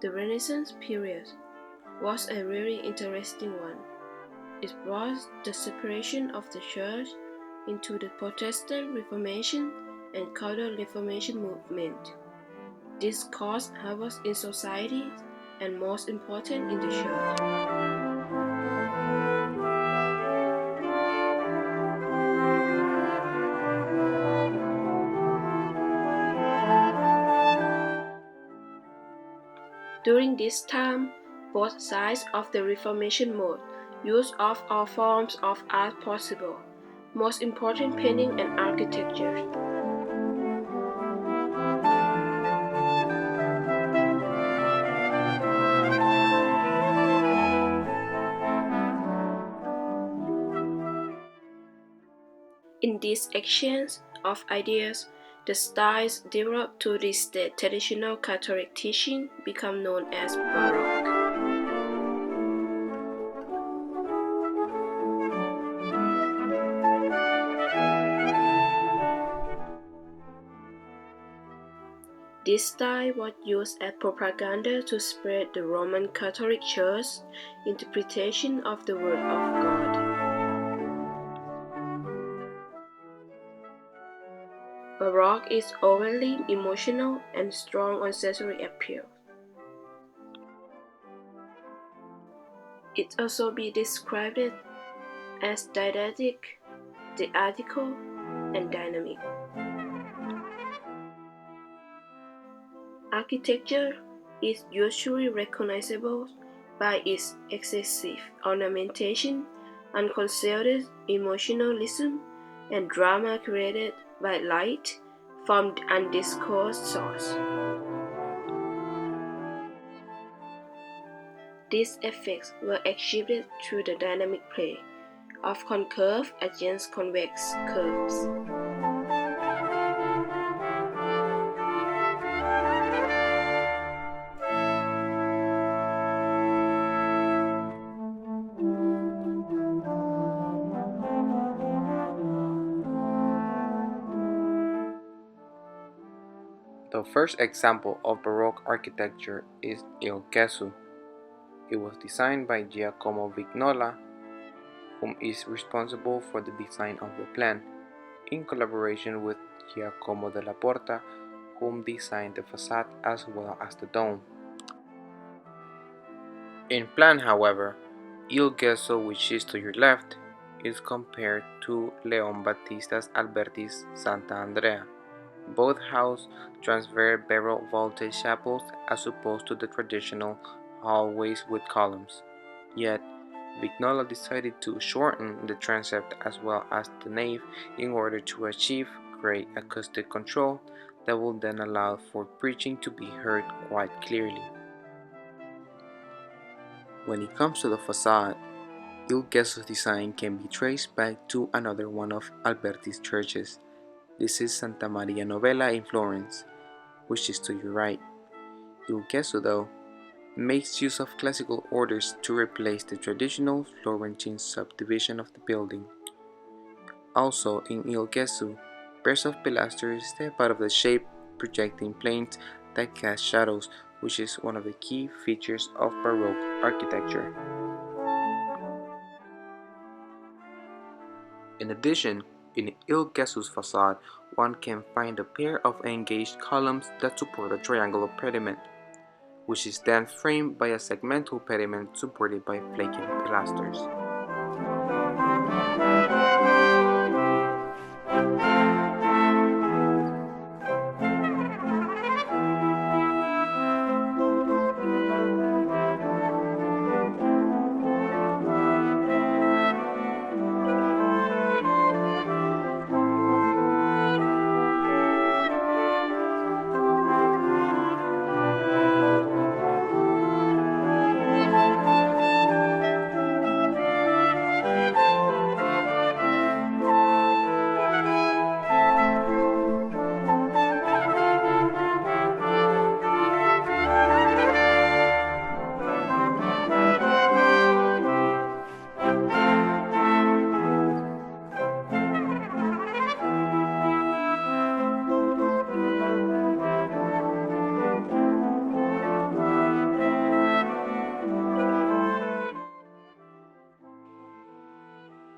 The Renaissance period was a really interesting one. It brought the separation of the Church into the Protestant Reformation and Counter-Reformation movement. This caused havoc in society and, most important, in the Church. During this time, both sides of the Reformation mode use of all forms of art possible, most important painting and architecture. In this exchange of ideas, the styles developed to this the traditional Catholic teaching become known as Baroque. This style was used as propaganda to spread the Roman Catholic Church's interpretation of the Word of God. Baroque is overtly emotional and strong on sensory appeal. It also be described as didactic, theatrical, and dynamic. Architecture is usually recognizable by its excessive ornamentation, unconcealed emotionalism, and drama created by light from undisclosed source. These effects were achieved through the dynamic play of concave against convex curves. The first example of Baroque architecture is Il Gesù. It was designed by Giacomo Vignola, whom is responsible for the design of the plan, in collaboration with Giacomo della Porta, whom designed the facade as well as the dome. In plan, however, Il Gesù, which is to your left, is compared to Leon Battista's Alberti's Santa Andrea. Both house transverse barrel vaulted chapels as opposed to the traditional hallways with columns. Yet, Vignola decided to shorten the transept as well as the nave in order to achieve great acoustic control that will then allow for preaching to be heard quite clearly. When it comes to the facade, Il Gesù's design can be traced back to another one of Alberti's churches. This is Santa Maria Novella in Florence, which is to your right. Il Gesù, though, makes use of classical orders to replace the traditional Florentine subdivision of the building. Also, in Il Gesù, pairs of pilasters step out of the shape, projecting planes that cast shadows, which is one of the key features of Baroque architecture. In addition, in Il Gesù's facade, one can find a pair of engaged columns that support a triangular pediment, which is then framed by a segmental pediment supported by flanking pilasters.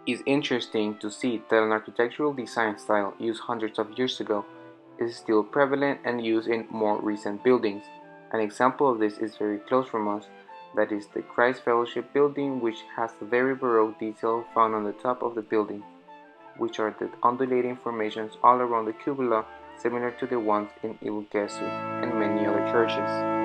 It's interesting to see that an architectural design style used hundreds of years ago is still prevalent and used in more recent buildings. An example of this is very close from us, that is the Christ Fellowship building, which has the very Baroque detail found on the top of the building, which are the undulating formations all around the cupola, similar to the ones in Il Gesù and many other churches.